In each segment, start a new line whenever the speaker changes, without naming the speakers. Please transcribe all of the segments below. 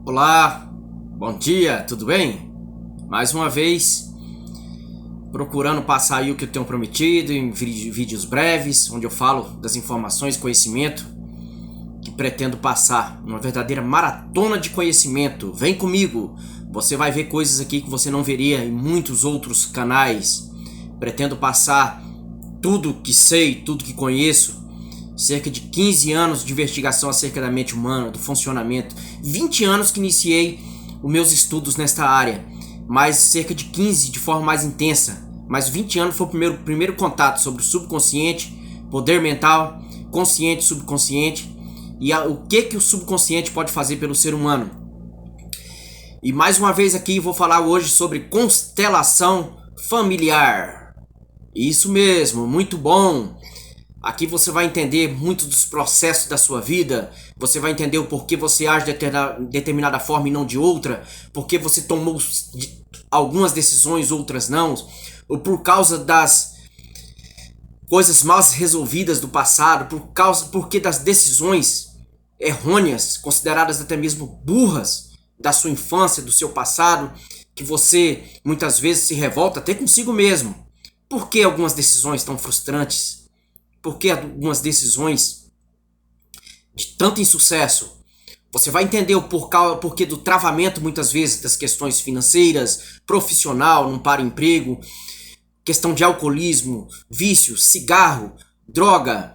Olá, bom dia, tudo bem? Mais uma vez, procurando passar aí o que eu tenho prometido em vídeos breves, onde eu falo das informações e conhecimento que pretendo passar. Uma verdadeira maratona de conhecimento. Vem comigo, você vai ver coisas aqui que você não veria em muitos outros canais. Pretendo passar tudo que sei, tudo que conheço. Cerca de 15 anos de investigação acerca da mente humana, do funcionamento. 20 anos que iniciei os meus estudos nesta área, mas cerca de 15 de forma mais intensa. Mas 20 anos foi o primeiro contato sobre o subconsciente, poder mental, consciente, subconsciente e o que o subconsciente pode fazer pelo ser humano. E mais uma vez aqui vou falar hoje sobre constelação familiar. Isso mesmo, muito bom. Aqui você vai entender muito dos processos da sua vida. Você vai entender o porquê você age de determinada forma e não de outra. Porque você tomou algumas decisões, outras não. Ou por causa das coisas mal resolvidas do passado. Porque das decisões errôneas, consideradas até mesmo burras, da sua infância, do seu passado. Que você muitas vezes se revolta até consigo mesmo. Por que algumas decisões tão frustrantes? Por que algumas decisões de tanto insucesso? Você vai entender o porquê do travamento muitas vezes das questões financeiras, profissional, não para emprego, questão de alcoolismo, vício, cigarro, droga,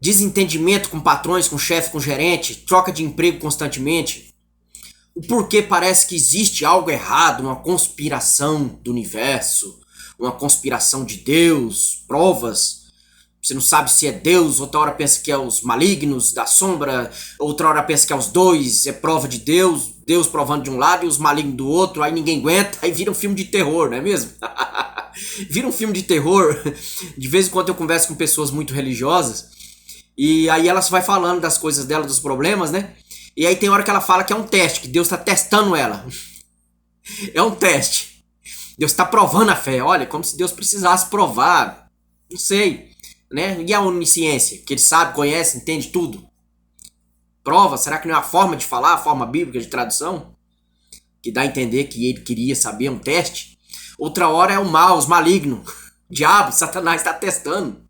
desentendimento com patrões, com chefe, com gerente, troca de emprego constantemente. O porquê parece que existe algo errado, uma conspiração do universo, uma conspiração de Deus, provas. Você não sabe se é Deus, outra hora pensa que é os malignos da sombra, outra hora pensa que é os dois, é prova de Deus, Deus provando de um lado e os malignos do outro, aí ninguém aguenta, aí vira um filme de terror, não é mesmo? Vira um filme de terror. De vez em quando eu converso com pessoas muito religiosas, e aí elas vai falando das coisas dela, dos problemas, né? E aí tem hora que ela fala que é um teste, que Deus está testando ela. É um teste. Deus está provando a fé. Olha, como se Deus precisasse provar. Não sei. Né? E a onisciência, que ele sabe, conhece, entende tudo. Prova, será que não é a forma de falar, a forma bíblica de tradução? Que dá a entender que ele queria saber, um teste. Outra hora é o mal, os malignos. O diabo, Satanás está testando.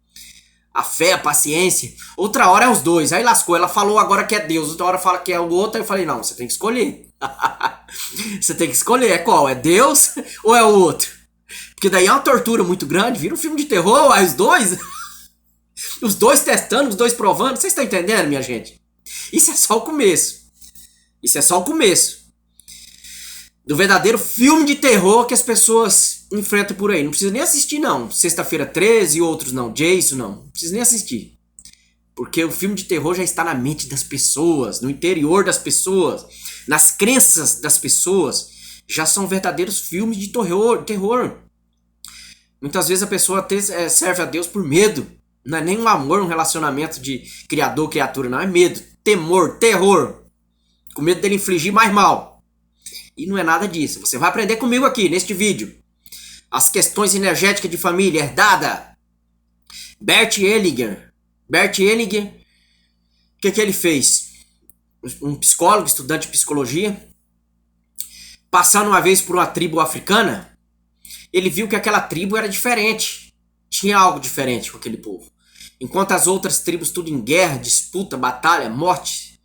A fé, a paciência. Outra hora é os dois. Aí lascou, ela falou agora que é Deus, outra hora fala que é o outro. Aí eu falei, não, você tem que escolher. Você tem que escolher, é qual? É Deus ou é o outro? Porque daí é uma tortura muito grande, vira um filme de terror, aí os dois... Os dois testando, os dois provando. Vocês estão entendendo, minha gente? Isso é só o começo. Isso é só o começo do verdadeiro filme de terror que as pessoas enfrentam por aí. Não precisa nem assistir, não. Sexta-feira 13 e outros não. Jason, não precisa nem assistir. Porque o filme de terror já está na mente das pessoas, no interior das pessoas, nas crenças das pessoas. Já são verdadeiros filmes de terror. Muitas vezes a pessoa até serve a Deus por medo. Não é nem um amor, um relacionamento de criador-criatura, não. É medo, temor, terror. Com medo dele infligir mais mal. E não é nada disso. Você vai aprender comigo aqui, neste vídeo. As questões energéticas de família herdada. Bert Hellinger. Bert Hellinger, o que ele fez? Um psicólogo, estudante de psicologia, passando uma vez por uma tribo africana, ele viu que aquela tribo era diferente. Tinha algo diferente com aquele povo. Enquanto as outras tribos tudo em guerra, disputa, batalha, morte,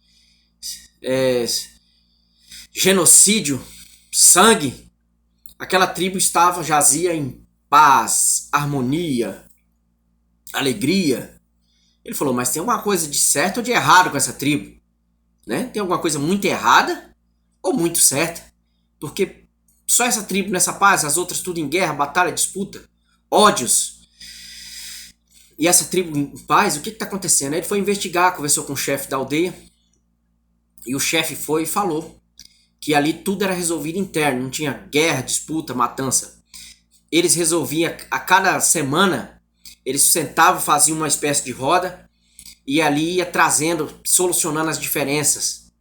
genocídio, sangue, aquela tribo jazia em paz, harmonia, alegria. Ele falou, mas tem alguma coisa de certo ou de errado com essa tribo? Né? Tem alguma coisa muito errada ou muito certa? Porque só essa tribo nessa paz, as outras tudo em guerra, batalha, disputa, ódios. E essa tribo em paz, o que está acontecendo? Aí ele foi investigar, conversou com o chefe da aldeia. E o chefe foi e falou que ali tudo era resolvido interno. Não tinha guerra, disputa, matança. Eles resolviam, a cada semana, eles sentavam, faziam uma espécie de roda. E ali ia trazendo, solucionando as diferenças.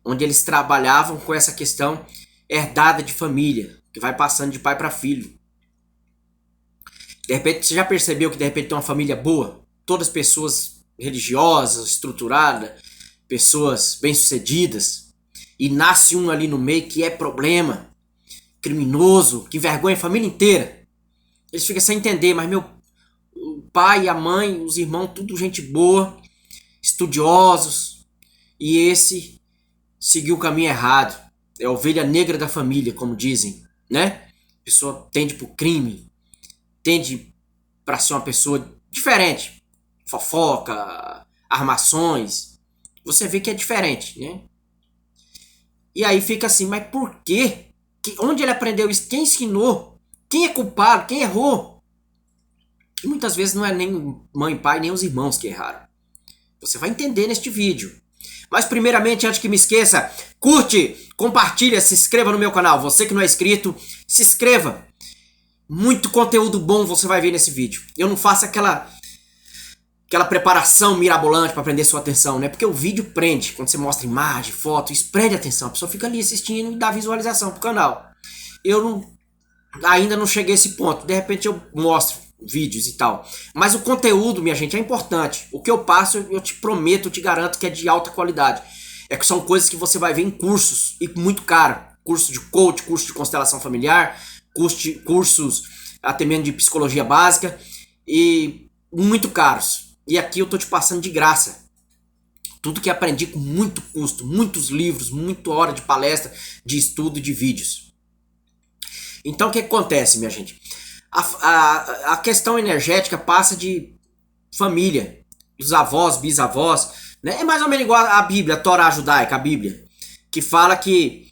Onde eles trabalhavam com essa questão herdada de família. Que vai passando de pai para filho. De repente, você já percebeu que de repente tem uma família boa? Todas pessoas religiosas, estruturadas, pessoas bem-sucedidas. e nasce um ali no meio que é problema, criminoso, que envergonha a família inteira. Eles ficam sem entender, mas o pai, a mãe, os irmãos, tudo gente boa, estudiosos, e esse seguiu o caminho errado. É a ovelha negra da família, como dizem, né? A pessoa tende pro crime, tende para ser uma pessoa diferente. Fofoca, armações. Você vê que é diferente, né? E aí fica assim, mas por quê? Onde ele aprendeu isso? Quem ensinou? Quem é culpado? Quem errou? E muitas vezes não é nem mãe, pai, nem os irmãos que erraram. Você vai entender neste vídeo. Mas primeiramente, antes que me esqueça, curte, compartilha, se inscreva no meu canal. Você que não é inscrito, se inscreva. Muito conteúdo bom você vai ver nesse vídeo. Eu não faço aquela preparação mirabolante para prender sua atenção, né? Porque o vídeo prende. Quando você mostra imagem, foto, isso prende a atenção. A pessoa fica ali assistindo e dá visualização pro canal. Eu ainda não cheguei a esse ponto. De repente eu mostro vídeos e tal. Mas o conteúdo, minha gente, é importante. O que eu passo, eu te prometo, eu te garanto que é de alta qualidade. É que são coisas que você vai ver em cursos, e muito caro. Curso de coach, curso de constelação familiar, cursos até mesmo de psicologia básica, e muito caros. E aqui eu tô te passando de graça. Tudo que aprendi com muito custo, muitos livros, muita hora de palestra, de estudo e de vídeos. Então o que acontece, minha gente? A questão energética passa de família, dos avós, bisavós, né? É mais ou menos igual a Bíblia, a Torá judaica, a Bíblia, que fala que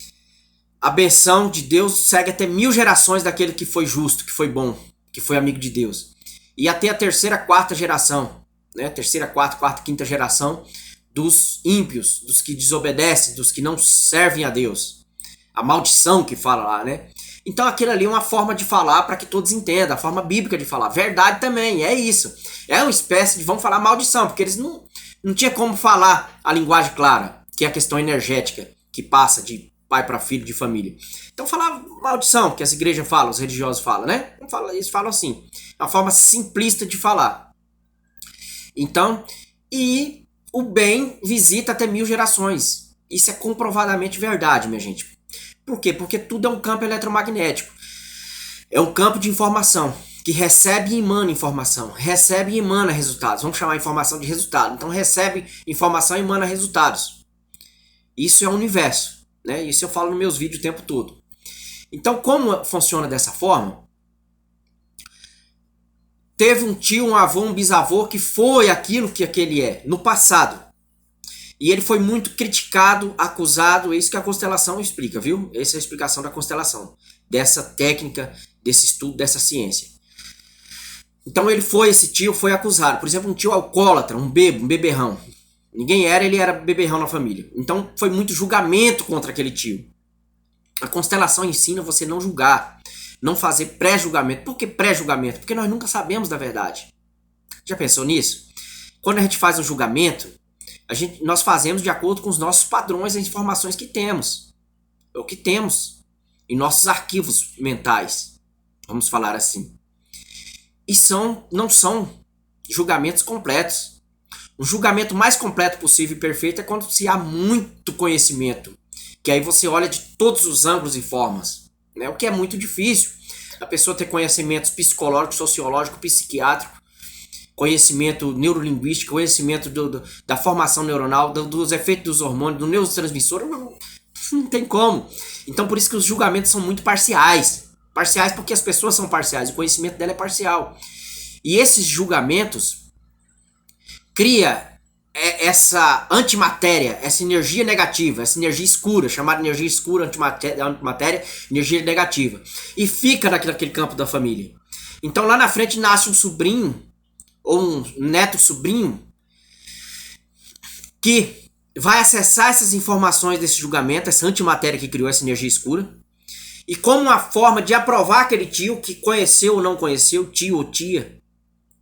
a benção de Deus segue até 1000 gerações daquele que foi justo, que foi bom, que foi amigo de Deus. E até a terceira, quarta geração, né? Terceira, quarta, quinta geração dos ímpios, dos que desobedecem, dos que não servem a Deus. A maldição que fala lá, né? Então aquilo ali é uma forma de falar para que todos entendam, a forma bíblica de falar. Verdade também, é isso. É uma espécie de, vamos falar maldição, porque eles não tinha como falar a linguagem clara, que é a questão energética, que passa de pai para filho, de família. Então falar maldição, que as igrejas falam, os religiosos falam, né? Eles falam assim. É uma forma simplista de falar. Então, e o bem visita até 1000 gerações. Isso é comprovadamente verdade, minha gente. Por quê? Porque tudo é um campo eletromagnético. É um campo de informação que recebe e emana informação. Recebe e emana resultados. Vamos chamar a informação de resultado. Então recebe informação e emana resultados. Isso é o universo, né? Isso eu falo nos meus vídeos o tempo todo. Então como funciona dessa forma? Teve um tio, um avô, um bisavô que foi aquilo que aquele é no passado. E ele foi muito criticado, acusado, é isso que a constelação explica, viu? Essa é a explicação da constelação, dessa técnica, desse estudo, dessa ciência. Então esse tio foi acusado. Por exemplo, um tio alcoólatra, um beberrão. Ninguém era, ele era beberrão na família. Então foi muito julgamento contra aquele tio. A constelação ensina você não julgar, não fazer pré-julgamento. Por que pré-julgamento? Porque nós nunca sabemos da verdade. Já pensou nisso? Quando a gente faz um julgamento, nós fazemos de acordo com os nossos padrões e informações que temos. É o que temos em nossos arquivos mentais, vamos falar assim. E não são julgamentos completos. O julgamento mais completo possível e perfeito é quando se há muito conhecimento. Que aí você olha de todos os ângulos e formas, né? O que é muito difícil. A pessoa ter conhecimentos psicológicos, sociológicos, psiquiátricos, conhecimento neurolinguístico, conhecimento da formação neuronal, dos efeitos dos hormônios, do neurotransmissor, não tem como. Então por isso que os julgamentos são muito parciais. Parciais porque as pessoas são parciais, o conhecimento dela é parcial. E esses julgamentos cria essa antimatéria, essa energia negativa, essa energia escura, chamada energia escura, antimatéria, energia negativa. E fica naquele campo da família. Então lá na frente nasce um sobrinho, ou um neto-sobrinho, que vai acessar essas informações desse julgamento, essa antimatéria que criou essa energia escura, e como uma forma de aprovar aquele tio que conheceu ou não conheceu, tio ou tia,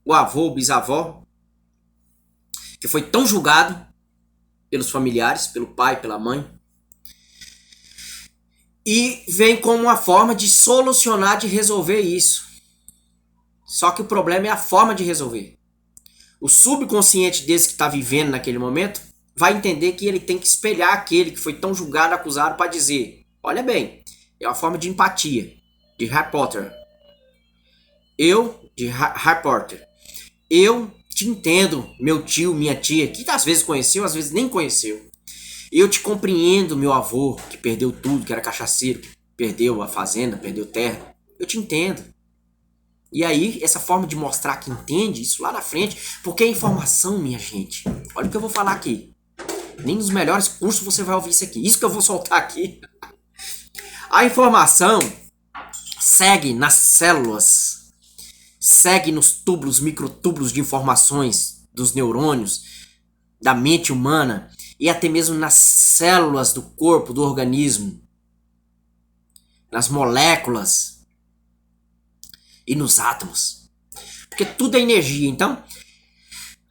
o avô ou bisavó, que foi tão julgado pelos familiares, pelo pai, pela mãe, e vem como uma forma de solucionar, de resolver isso. Só que o problema é a forma de resolver. O subconsciente desse que está vivendo naquele momento vai entender que ele tem que espelhar aquele que foi tão julgado, acusado, para dizer, olha bem, é uma forma de empatia, de Harry Potter. Harry Potter, eu te entendo, meu tio, minha tia, que às vezes conheceu, às vezes nem conheceu. Eu te compreendo, meu avô, que perdeu tudo, que era cachaceiro, que perdeu a fazenda, perdeu terra. Eu te entendo. E aí, essa forma de mostrar que entende, isso lá na frente, porque é informação, minha gente. Olha o que eu vou falar aqui. Nem nos melhores cursos você vai ouvir isso aqui. Isso que eu vou soltar aqui. A informação segue nas células, segue nos túbulos, microtúbulos de informações dos neurônios, da mente humana e até mesmo nas células do corpo, do organismo, nas moléculas e nos átomos. Porque tudo é energia. Então,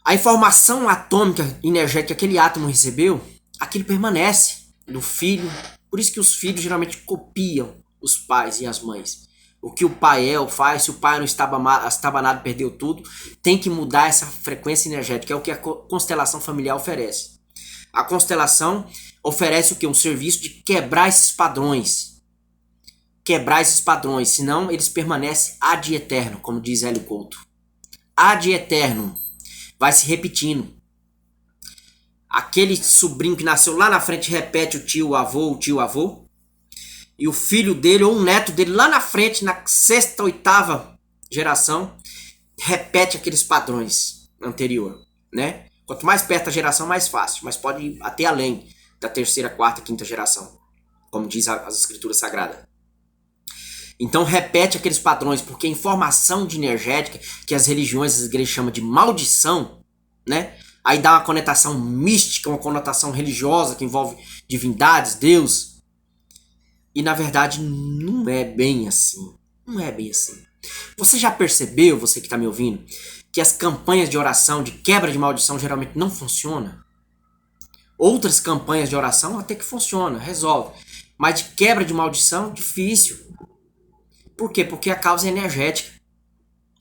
a informação atômica energética que aquele átomo recebeu, aquilo permanece no filho. Por isso que os filhos geralmente copiam os pais e as mães. O que o pai faz, se o pai não estava nada, perdeu tudo, tem que mudar essa frequência energética, é o que a constelação familiar oferece. A constelação oferece o que? Um serviço de quebrar esses padrões. Quebrar esses padrões, senão eles permanecem ad eterno, como diz Hélio Couto. Ad eterno. Vai se repetindo. Aquele sobrinho que nasceu lá na frente repete o tio-avô. E o filho dele ou um neto dele lá na frente, na sexta, oitava geração, repete aqueles padrões anterior, né? Quanto mais perto a geração, mais fácil. Mas pode ir até além da terceira, quarta, quinta geração. Como diz as escrituras sagradas. Então repete aqueles padrões, porque a informação de energética, que as religiões, as igrejas chamam de maldição, né? Aí dá uma conotação mística, uma conotação religiosa, que envolve divindades, Deus. E na verdade não é bem assim. Não é bem assim. Você já percebeu, você que está me ouvindo, que as campanhas de oração, de quebra de maldição, geralmente não funcionam? Outras campanhas de oração até que funcionam, resolve. Mas de quebra de maldição, difícil. Por quê? Porque a causa é energética.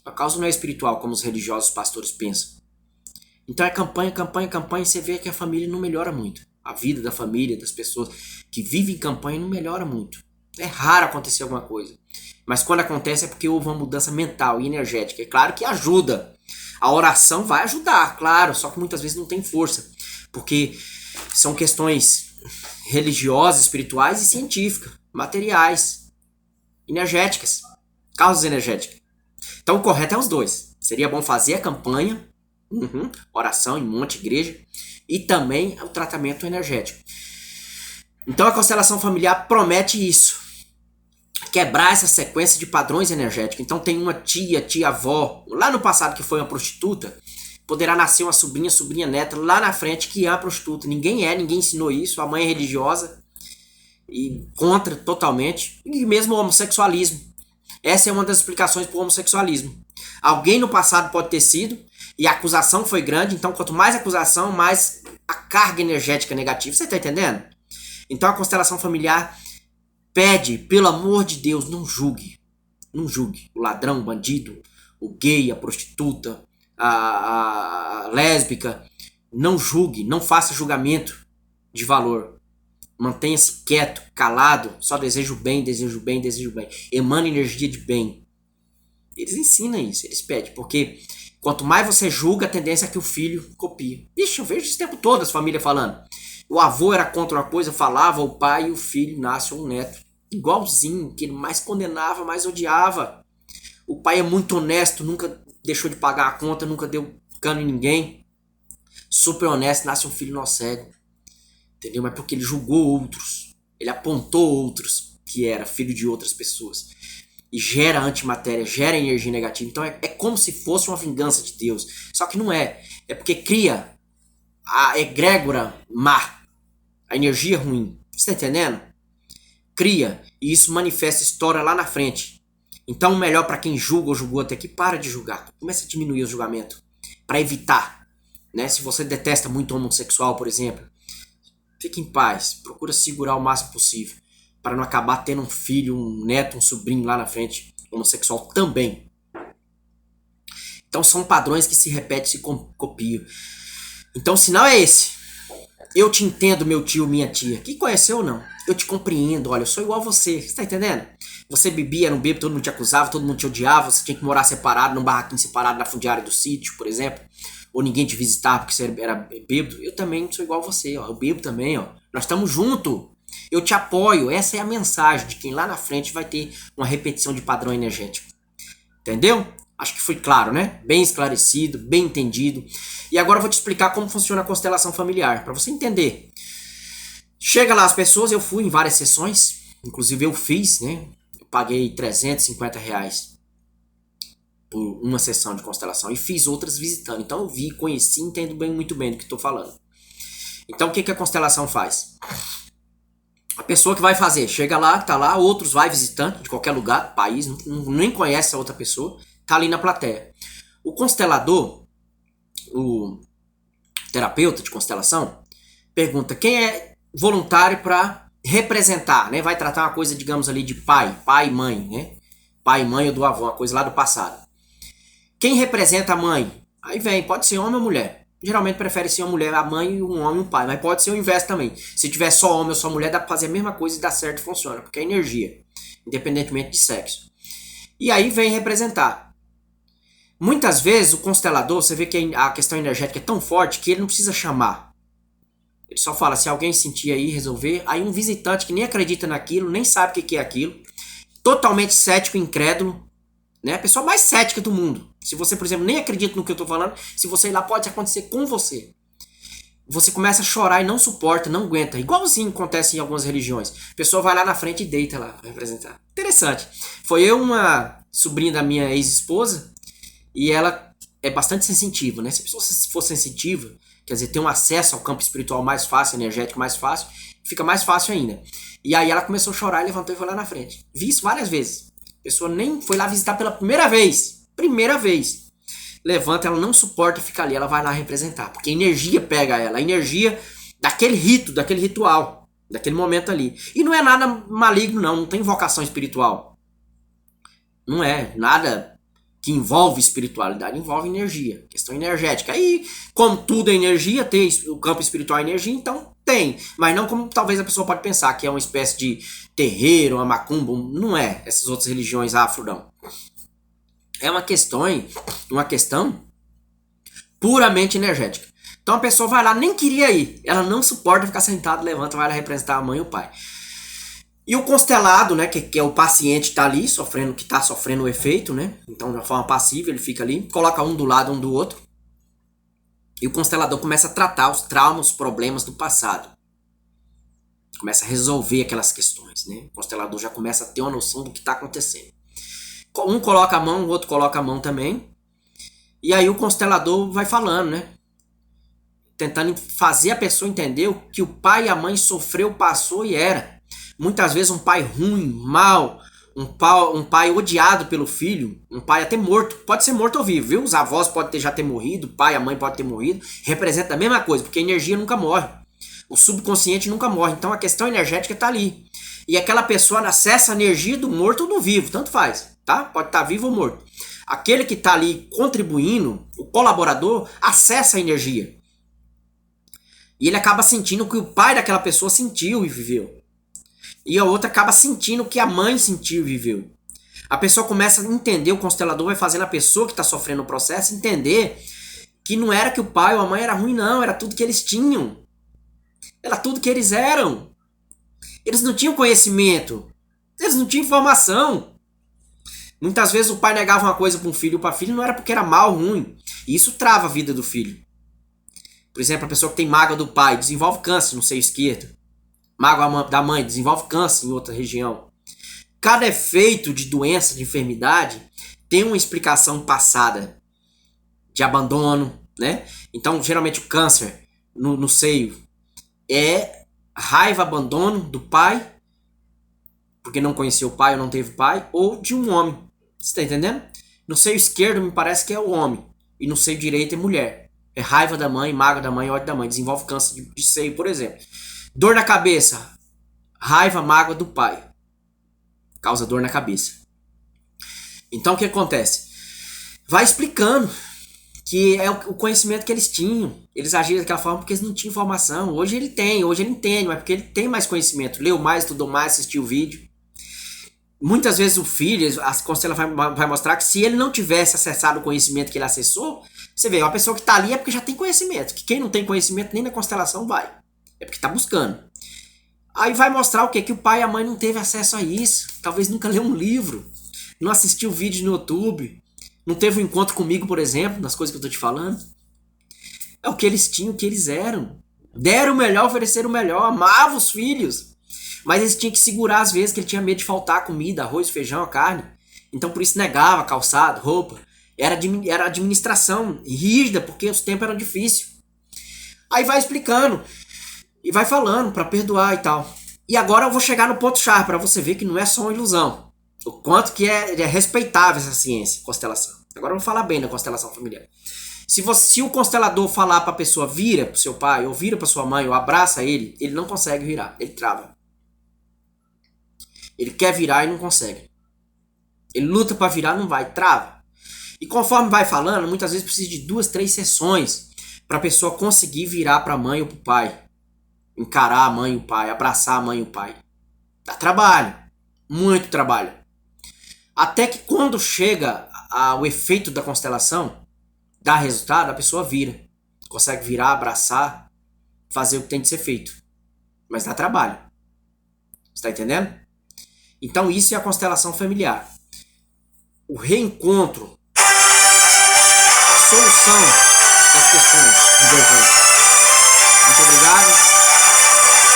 A causa não é espiritual, como os religiosos pastores pensam. Então é campanha, e você vê que a família não melhora muito. A vida da família, das pessoas que vivem em campanha não melhora muito. É raro acontecer alguma coisa. Mas quando acontece é porque houve uma mudança mental e energética. É claro que ajuda. A oração vai ajudar, claro, só que muitas vezes não tem força. Porque são questões religiosas, espirituais e científicas, materiais. Energéticas, causas energéticas. Então o correto é os dois. Seria bom fazer a campanha, oração em monte, igreja, e também o tratamento energético. Então a constelação familiar promete isso. Quebrar essa sequência de padrões energéticos. Então tem uma tia-avó, lá no passado que foi uma prostituta, poderá nascer uma sobrinha neta lá na frente que é uma prostituta. Ninguém ensinou isso, a mãe é religiosa. E contra totalmente, e mesmo o homossexualismo. Essa é uma das explicações para o homossexualismo. Alguém no passado pode ter sido, e a acusação foi grande, então quanto mais acusação, mais a carga energética negativa. Você está entendendo? Então a constelação familiar pede, pelo amor de Deus, não julgue. Não julgue o ladrão, o bandido, o gay, a prostituta, a lésbica. Não julgue, não faça julgamento de valor. Mantenha-se quieto, calado, só desejo bem. Emana energia de bem. Eles ensinam isso, eles pedem, porque quanto mais você julga, a tendência é que o filho copie. Ixi, eu vejo isso o tempo todo as famílias falando. O avô era contra uma coisa, falava, o pai e o filho nasce um neto. Igualzinho, que ele mais condenava, mais odiava. O pai é muito honesto, nunca deixou de pagar a conta, nunca deu cano em ninguém. Super honesto, nasce um filho nó cego. Entendeu? Mas porque ele julgou outros. Ele apontou outros que era filho de outras pessoas. E gera antimatéria, gera energia negativa. Então é como se fosse uma vingança de Deus. Só que não é. É porque cria a egrégora má. A energia ruim. Você tá entendendo? Cria. E isso manifesta história lá na frente. Então o melhor para quem julga ou julgou até aqui, para de julgar. Começa a diminuir o julgamento. Para evitar. Né? Se você detesta muito homossexual, por exemplo, fique em paz, procura segurar o máximo possível, para não acabar tendo um filho, um neto, um sobrinho lá na frente, homossexual também. Então são padrões que se repetem, se copiam. Então o sinal é esse. Eu te entendo, meu tio, minha tia. Que conheceu ou não? Eu te compreendo, olha, eu sou igual a você. Você tá entendendo? Você bebia, não bebia, todo mundo te acusava, todo mundo te odiava, você tinha que morar separado, num barraquinho separado na fundiária do sítio, por exemplo. Ou ninguém te visitava porque você era bêbado. Eu também sou igual a você, ó. Eu bebo também, ó. Nós estamos juntos. Eu te apoio. Essa é a mensagem de quem lá na frente vai ter uma repetição de padrão energético. Entendeu? Acho que foi claro, né? Bem esclarecido, bem entendido. E agora eu vou te explicar como funciona a constelação familiar, para você entender. Chega lá as pessoas, eu fui em várias sessões, inclusive eu fiz, né? Eu paguei R$ 350 por uma sessão de constelação e fiz outras visitando. Então eu vi, conheci, entendo muito bem do que estou falando. Então o que a constelação faz? A pessoa que vai fazer, chega lá, tá lá, outros vai visitando de qualquer lugar, país, nem conhece a outra pessoa, tá ali na plateia. O constelador, o terapeuta de constelação, pergunta quem é voluntário para representar, né? Vai tratar uma coisa, digamos ali, de pai e mãe, né? Pai e mãe ou do avô, uma coisa lá do passado. Quem representa a mãe? Aí vem, pode ser homem ou mulher. Geralmente prefere ser uma mulher, a mãe, um homem e um pai. Mas pode ser o inverso também. Se tiver só homem ou só mulher, dá pra fazer a mesma coisa e dá certo e funciona. Porque é energia. Independentemente de sexo. E aí vem representar. Muitas vezes o constelador, você vê que a questão energética é tão forte que ele não precisa chamar. Ele só fala, se alguém sentir aí, resolver. Aí um visitante que nem acredita naquilo, nem sabe o que é aquilo. Totalmente cético, incrédulo. Né? A pessoa mais cética do mundo. Se você, por exemplo, nem acredita no que eu estou falando, se você ir lá, pode acontecer com você. Você começa a chorar e não suporta, não aguenta. Igualzinho acontece em algumas religiões. A pessoa vai lá na frente e deita lá para representar. Interessante. Foi eu, uma sobrinha da minha ex-esposa, e ela é bastante sensitiva, né? Se a pessoa for sensitiva, quer dizer, tem um acesso ao campo espiritual mais fácil, energético mais fácil, fica mais fácil ainda. E aí ela começou a chorar, levantou e foi lá na frente. Vi isso várias vezes. A pessoa nem foi lá visitar pela primeira vez. Primeira vez. Levanta, ela não suporta ficar ali, ela vai lá representar. Porque a energia pega ela, a energia daquele rito, daquele ritual, daquele momento ali. E não é nada maligno não tem invocação espiritual. Não é nada que envolve espiritualidade, envolve energia, questão energética. Aí, como tudo é energia, tem o campo espiritual é energia, então tem. Mas não como talvez a pessoa pode pensar, que é uma espécie de terreiro, uma macumba. Não é essas outras religiões afro, não. É uma questão puramente energética. Então a pessoa vai lá, nem queria ir. Ela não suporta ficar sentada, levanta, vai lá representar a mãe e o pai. E o constelado, né, que é o paciente, tá ali, que tá sofrendo o efeito, né? Então, de uma forma passiva, ele fica ali, coloca um do lado, um do outro. E o constelador começa a tratar os traumas, os problemas do passado. Começa a resolver aquelas questões, né? O constelador já começa a ter uma noção do que está acontecendo. Um coloca a mão, o outro coloca a mão também. E aí o constelador vai falando, né? Tentando fazer a pessoa entender o que o pai e a mãe sofreu, passou e era. Muitas vezes um pai ruim, mau, um pai odiado pelo filho, um pai até morto, pode ser morto ou vivo, viu? Os avós podem já ter morrido, o pai e a mãe podem ter morrido, representa a mesma coisa, porque a energia nunca morre. O subconsciente nunca morre, então a questão energética está ali. E aquela pessoa acessa a energia do morto ou do vivo, tanto faz, tá? Pode estar vivo ou morto. Aquele que está ali contribuindo, o colaborador, acessa a energia. E ele acaba sentindo o que o pai daquela pessoa sentiu e viveu. E a outra acaba sentindo o que a mãe sentiu e viveu. A pessoa começa a entender, o constelador vai fazendo a pessoa que está sofrendo o processo entender que não era que o pai ou a mãe era ruim, não. Era tudo que eles tinham. Era tudo que eles eram. Eles não tinham conhecimento. Eles não tinham informação. Muitas vezes o pai negava uma coisa para um filho ou para a filha, não era porque era mal ou ruim. E isso trava a vida do filho. Por exemplo, a pessoa que tem mágoa do pai desenvolve câncer no seio esquerdo. Mágoa da mãe desenvolve câncer em outra região. Cada efeito de doença, de enfermidade, tem uma explicação passada de abandono, né? Então, geralmente o câncer no seio é raiva, abandono do pai, porque não conheceu o pai ou não teve pai, ou de um homem. Você está entendendo? No seio esquerdo me parece que é o homem, e no seio direito é mulher. É raiva da mãe, mágoa da mãe, ódio da mãe. Desenvolve câncer de seio, por exemplo. Dor na cabeça. Raiva, mágoa do pai. Causa dor na cabeça. Então o que acontece? Vai explicando que é o conhecimento que eles tinham. Eles agiram daquela forma porque eles não tinham informação. Hoje ele tem, hoje ele entende, mas porque ele tem mais conhecimento. Leu mais, estudou mais, assistiu o vídeo. Muitas vezes o filho, a constelação vai mostrar que se ele não tivesse acessado o conhecimento que ele acessou, você vê, uma pessoa que está ali é porque já tem conhecimento. Que quem não tem conhecimento nem na constelação vai. É porque está buscando. Aí vai mostrar o quê? Que o pai e a mãe não teve acesso a isso. Talvez nunca leu um livro. Não assistiu vídeo no YouTube. Não teve um encontro comigo, por exemplo, nas coisas que eu tô te falando. É o que eles tinham, o que eles eram. Deram o melhor, ofereceram o melhor, amavam os filhos. Mas eles tinham que segurar às vezes, que ele tinha medo de faltar comida, arroz, feijão, carne. Então por isso negava calçado, roupa. Era administração rígida, porque os tempos eram difíceis. Aí vai explicando e vai falando para perdoar e tal. E agora eu vou chegar no ponto-chave para você ver que não é só uma ilusão. O quanto que é respeitável essa ciência, constelação. Agora eu vou falar bem da constelação familiar. Se o constelador falar para a pessoa vira para seu pai, ou vira para sua mãe, ou abraça ele, ele não consegue virar, ele trava. Ele quer virar e não consegue. Ele luta para virar, não vai, trava. E conforme vai falando, muitas vezes precisa de 2, 3 sessões para a pessoa conseguir virar para a mãe ou para o pai. Encarar a mãe e o pai, abraçar a mãe e o pai. Dá trabalho, muito trabalho. Até que quando chega o efeito da constelação, dá resultado, a pessoa vira. Consegue virar, abraçar, fazer o que tem de ser feito. Mas dá trabalho. Está entendendo? Então isso é a constelação familiar. O reencontro, a solução das questões divergentes. Muito obrigado.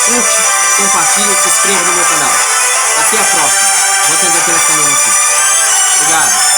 Curte, compartilhe e se inscreva no meu canal. Até a próxima. Vou atender o telefone aqui. Obrigado.